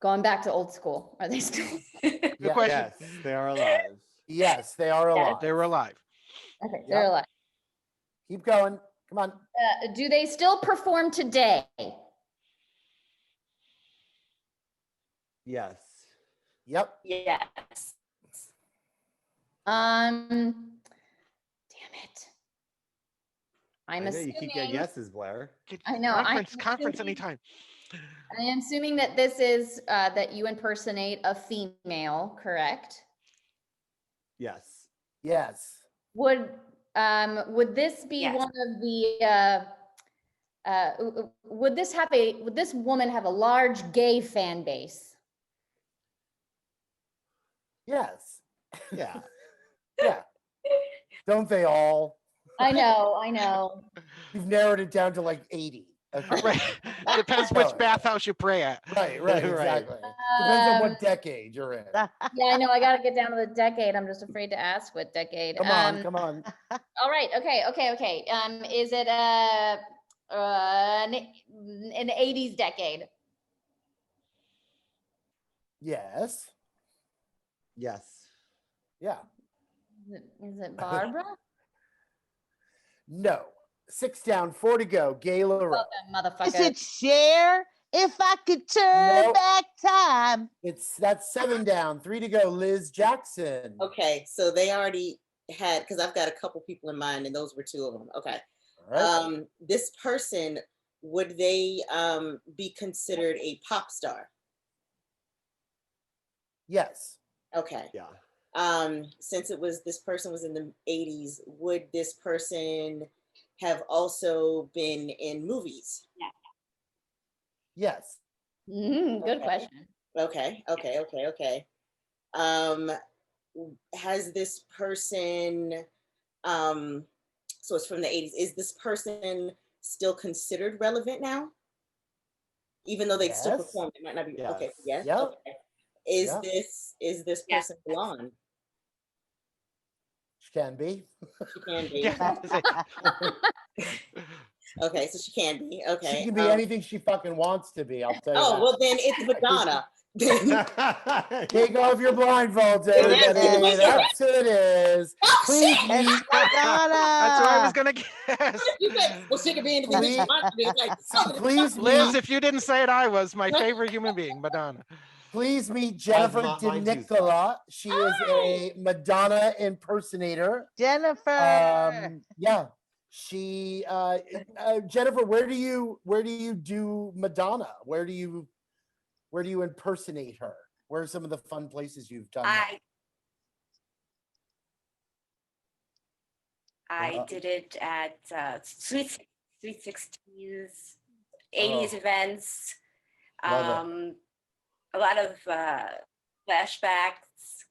Going back to old school. Are they still? Good Yeah. question. Yes, they are alive. Yes, they are alive. They were alive. Okay, they're Yep. alive. Keep going. Come on. Do they still perform today? Yes. Yep. Yes. Damn it. I I'm know you keep getting assuming, guesses, Blair. I know, Conference anytime. I am assuming that this is, that you impersonate a female, correct? Yes. Yes. Would Would this be Yes. one of the, would this woman have a large gay fan base? Yes. Yeah. Yeah. Don't they all? I know. You've narrowed it down to like 80. Okay. Right. Depends Go which ahead. bathhouse you pray at. Right, Right. exactly. Depends on Um, what decade you're in. Yeah, I know, I gotta get down to the decade. I'm just afraid to ask what decade. Come on, come on. All right, okay. Is it an 80s decade? Yes. Yes. Yeah. Is it Barbara? No. 6 down, 4 to go. Gayla Rowe. Well done, motherfucker. Is it Cher? If I could turn Nope. back time. That's 7 down, 3 to go. Liz Jackson. Okay, so they already had, because I've got a couple people in mind, and those were 2 of them. Okay. All right. This person, would they be considered a pop star? Yes. Okay. Yeah. Since this person was in the 80s, would this person have also been in movies? Yes. Good Okay. question. Okay. Has this person, so it's from the 80s, is this person still considered relevant now? Even though they still Yes. perform, it might not be. Yes. Okay, yes. Yep. Okay. Is Yep. this Yes. person blonde? She can be. She can be. Yeah. Okay, so she can be. Okay. She can be anything she fucking wants to be. I'll tell you. Oh, that. well then it's Madonna. Take off your blindfolds, everybody. Yes. That's who it is. Oh, Please shit! meet. Madonna. That's what I was gonna guess. You said, well, she could be anything that she wants to be. It's like, something Please Liz, meet. if you didn't say it, I was my favorite human being, Madonna. Please meet Jennifer mine too, DeNicola. She is a Madonna impersonator. Jennifer. Yeah. She Jennifer, where do you do Madonna? Where do you impersonate her? Where are some of the fun places you've done that? I did it at Sweet 16s, 80s events. Love it. A lot of flashbacks,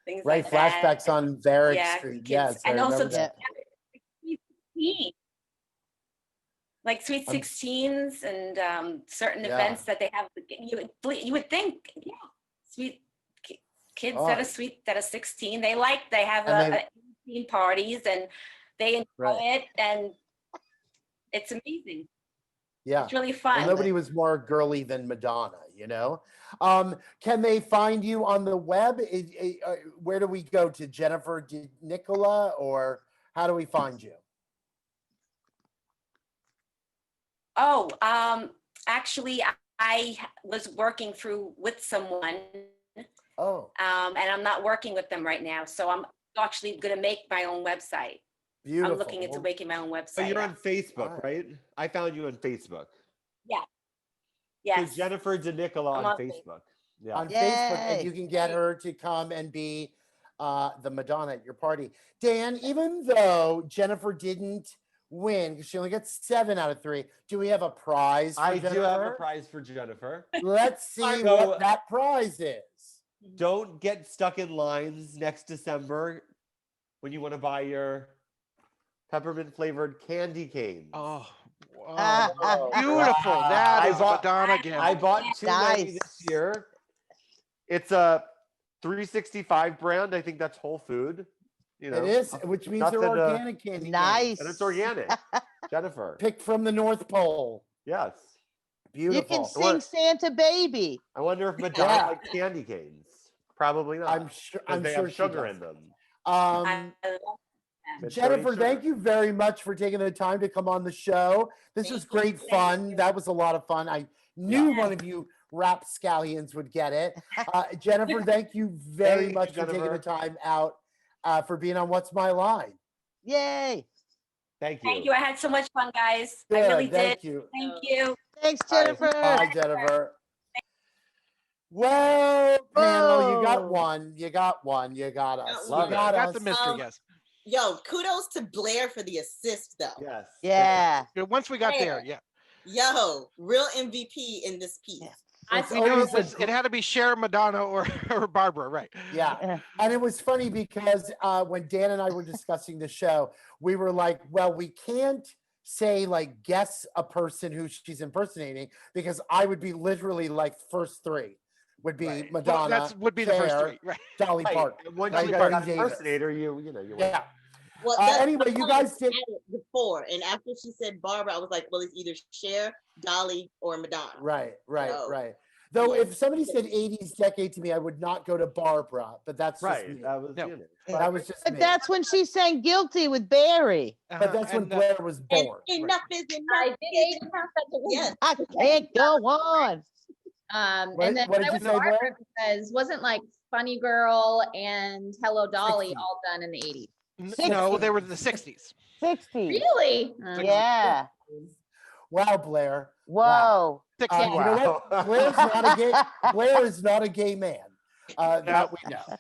things Right, like that. flashbacks on Varick Yeah, Street. kids. Yes, I And also remember that. Sweet 16, like Sweet I'm- 16s and certain Yeah. events that they have. You would think, yeah, sweet kids Oh. that are 16, they have And a 18 parties and they enjoy Right. it, and it's amazing. Yeah. It's really Well, fun. nobody was more girly than Madonna, you know? Can they find you on the web? Where do we go to? Jennifer Nicola, or how do we find you? Oh, actually, I was working with someone, Oh, and I'm not working with them right now. So I'm actually going to make my own website. beautiful. I'm looking into making my own Oh, website. you're on Facebook, Alright. right? I found you on Facebook. Yes. So Jennifer DeNicola I'm on on Facebook. Yeah. On Facebook, and Yay. you can get her to come and be the Madonna at your party. Dan, even though Jennifer didn't win, because she only got 7 out of 3, do we have a prize for I Jennifer? do have a prize for Jennifer. Let's see So- what that prize is. Don't get stuck in lines next December when you want to buy your peppermint flavored candy canes. Oh, Oh, beautiful. wow. That I is bought- Madonna gift. I bought too many Nice. this year. It's a 365 brand. I think that's Whole Food. You know, It is, which means they're nothing to- organic candy canes. Nice. and it's organic. Jennifer. Picked from the North Pole. Yes. You Beautiful. can sing Santa Baby. I wonder if Madonna Yeah. likes candy canes. Probably not. I'm sure. 'cause I'm they sure have she sugar does. in them. I love It's Jennifer, dirty thank sugar. you very much for taking the time to come on the show. This was Thank you. great fun. That was a lot of fun. I knew Yeah. one of you rapscallions would get it. Jennifer, thank you very Thank you, much for taking the Jennifer. time out for being on What's My Line. Yay. Thank you. Thank you. I had so much fun, guys. I Good, really thank did. you. Thank you. Thanks, Bye. Jennifer. Bye, Jennifer. Well, panel, you got Whoa. one. You got one. You got us. Love You it. got Got us. the mystery guest. Yo, kudos to Blair for the assist though. Yes. Yeah. Once we got there, Blair. yeah. Yo, real MVP in this piece. Yeah. I We knew always it had to be Cher, Madonna, or Barbara, right? Yeah. Yeah. And it was funny because when Dan and I were discussing the show, we were like, well, we can't say like guess a person who she's impersonating because I would be literally like first three would be Right. Madonna, Well, that's would be the first Cher, three, right? Dolly Right. Parton. And once right? you Betty got an Davis. impersonator, you know, you Yeah. Well, that's Anyway, you guys did. before, and after she said Barbara, I was like, well, it's either Cher, Dolly, or Madonna. Right. So, Right. Though yeah. if somebody said 80s decade to me, I would not go to Barbara, but that's just right. me. That was No. you know. That was just But me. that's when she sang Guilty with Barry. But that's when And, Blair was And born. enough is enough. I did even have that to win. Yes. I can't go on. What- And then what did I you was say, Barbara Blair? because wasn't like Funny Girl and Hello Dolly 60s. all done in the 80s. no, they were the 60s. 60. Really? Yeah. Wow, Blair. Whoa. 60s. You know what? Blair's not a gay. Blair is not a gay man. That we know.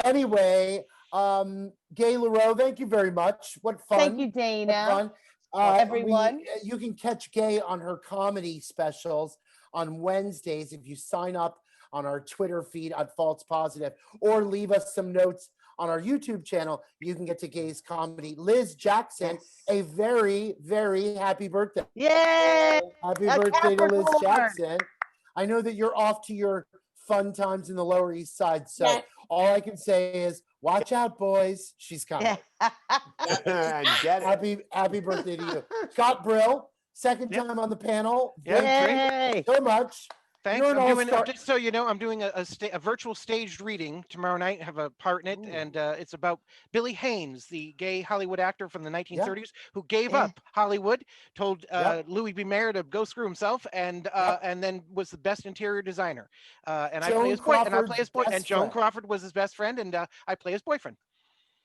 Anyway, Gay LaRoe, thank you very much. What fun! Thank you, What Dana. fun. Everyone. You can catch Gay on her comedy specials on Wednesdays if you sign up on our Twitter feed at False Positive or leave us some notes on our YouTube channel. You can get to Gay's comedy. Liz Jackson, a very, very happy birthday. Yay! Happy A birthday to Liz Capricorn. Jackson. I know that you're off to your fun times in the Lower East Side. So Yes. all I can say is watch out, boys. She's coming. Yeah. And get it. Happy birthday to you. Scott Brill, second Yep. time on the panel. Yeah, Thank Yay! you so much. Thanks. You're an I'm doing, all-star. just so you know, I'm doing a virtual staged reading tomorrow night. Have a part in it, Ooh. and it's about Billy Haynes, the gay Hollywood actor from the 1930s, who gave Yeah. up Hollywood, told Yep. Louis B. Mayer to go screw himself, and then was the best interior designer. And I Joan play his boy, and I Crawford's play his boy, and best Joan friend. Crawford was his best friend, and I play his boyfriend.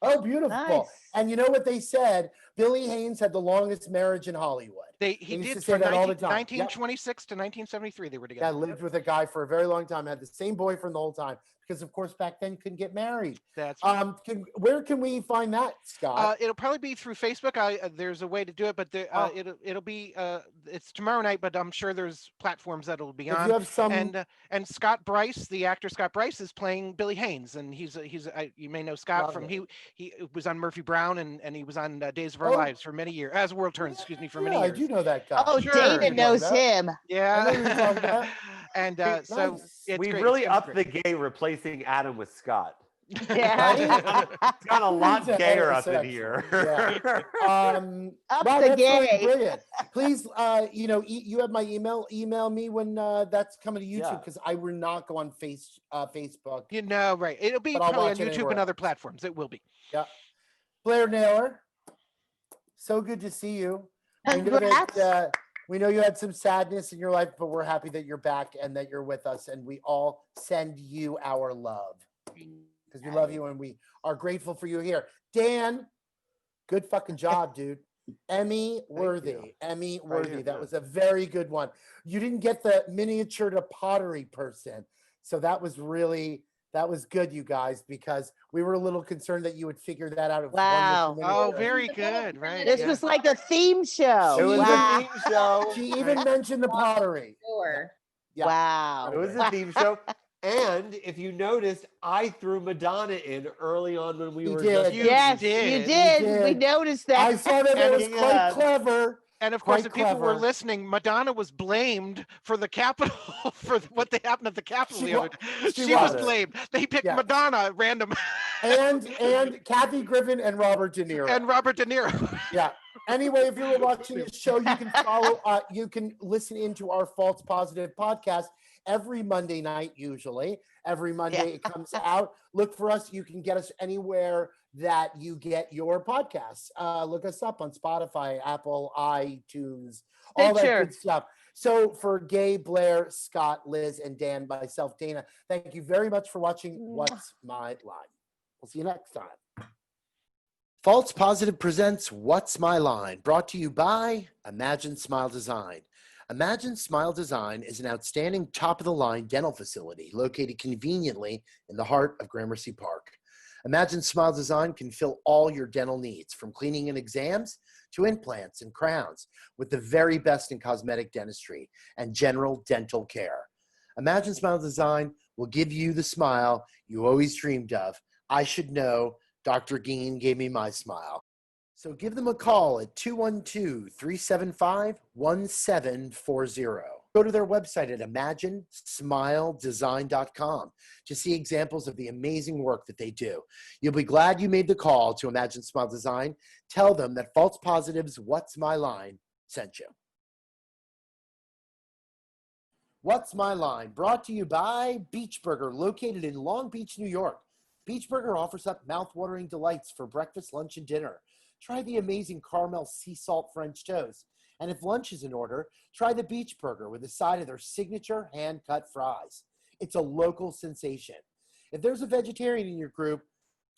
Oh, beautiful. Nice. And you know what they said? Billy Haynes had the longest marriage in Hollywood. He used to did say from that all the time. Yep. 1926 to 1973. They were Yeah, together. lived with a guy for a very long time, had the same boyfriend the whole time. Because of course back then you couldn't get married. That's right. Where can we find that, Scott? It'll probably be through Facebook. There's a way to do it, but it'll be it's tomorrow night. But I'm sure there's platforms that it'll be If on. you have some, And Scott Bryce, the actor Scott Bryce, is playing Billy Haynes, and you may know Scott Love from it. he was on Murphy Brown, and he was on Days of Our Oh. Lives for many years, as World Turns, excuse me, for many yeah, I years. do know that guy. Oh, Sure. Dana Talking knows about. him. I know who you're talking about. And Nice. so it's We great. really It's gonna upped be the gay replacing Adam with Scott. Yeah. It's got a lot He's a gayer up in heterosexual. here. Up wow, the that's really gay. brilliant. Please, you have my email. Email me when that's coming to YouTube Yeah. because I will not go on Facebook. You know, right? It'll be But I'll probably on watch it YouTube anywhere and other else. platforms. It will be. Blair Naylor, so good to see you. We know Congrats. that we know you had some sadness in your life, but we're happy that you're back and that you're with us, and we all send you our love because we love you and we are grateful for you here. Dan, good fucking job, dude. Emmy worthy. you. Emmy Right worthy. here, That yeah. was a very good one. You didn't get the miniature to pottery person. So that was good, you guys, because we were a little concerned that you would figure that out. If one was Wow. the Oh, miniature. very good. Right. This yeah. was like a theme show. It It was Wow. a theme show. She even mentioned the pottery. Sure. Yeah. Wow. It was a theme show. And if you noticed, I threw Madonna in early on when we You were did. just You Yes, did. you did. You We did. noticed I that. saw that it And was he quite had- clever. And of course, Quite if people were clever. listening, Madonna was blamed for the Capitol, for what they happened at the Capitol She the other wa- day. she She was was. blamed. They picked Yes. Madonna random And Kathy Griffin and Robert De Niro. and Robert De Niro. Yeah. Anyway, if you're watching this show, you can follow, you can listen into our False Positive podcast every Monday night, usually. Every Monday it comes out. Look for us. You can get us anywhere that you get your podcasts. Look us up on Spotify, Apple, iTunes, all that Stitcher. good stuff. So for Gay, Blair, Scott, Liz, and Dan, myself, Dana, thank you very much for watching What's My Line. We'll see you next time. False Positive presents What's My Line, brought to you by Imagine Smile Design. Imagine Smile Design is an outstanding top-of-the-line dental facility located conveniently in the heart of Gramercy Park. Imagine Smile Design can fill all your dental needs, from cleaning and exams to implants and crowns, with the very best in cosmetic dentistry and general dental care. Imagine Smile Design will give you the smile you always dreamed of. I should know, Dr. Geen gave me my smile. So give them a call at 212-375-1740. Go to their website at imaginesmiledesign.com to see examples of the amazing work that they do. You'll be glad you made the call to Imagine Smile Design. Tell them that False Positive's What's My Line sent you. What's My Line, brought to you by Beach Burger, located in Long Beach, New York. Beach Burger offers up mouth-watering delights for breakfast, lunch, and dinner. Try the amazing caramel sea salt French toast. And if lunch is in order, try the Beach Burger with a side of their signature hand-cut fries. It's a local sensation. If there's a vegetarian in your group,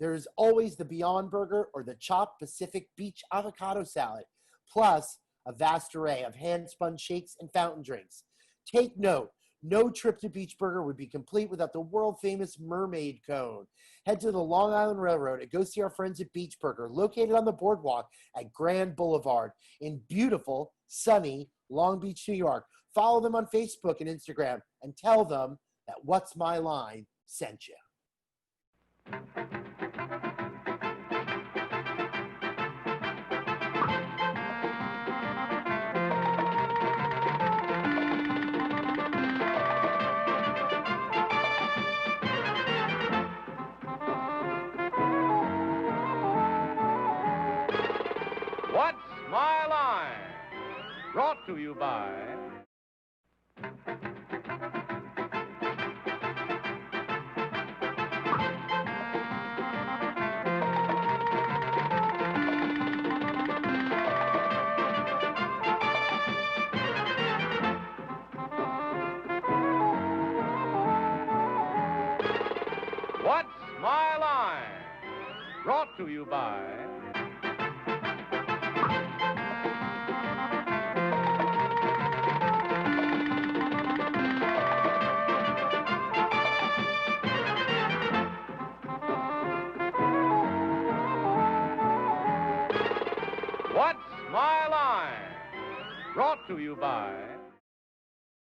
there's always the Beyond Burger or the Chopped Pacific Beach Avocado Salad, plus a vast array of hand-spun shakes and fountain drinks. Take note, no trip to Beach Burger would be complete without the world-famous mermaid cone. Head to the Long Island Railroad and go see our friends at Beach Burger, located on the boardwalk at Grand Boulevard in beautiful, sunny Long Beach, New York. Follow them on Facebook and Instagram and tell them that What's My Line sent you. What's My Line? Brought to you by... What's My Line? Brought to you by... What's My Line? Brought to you by...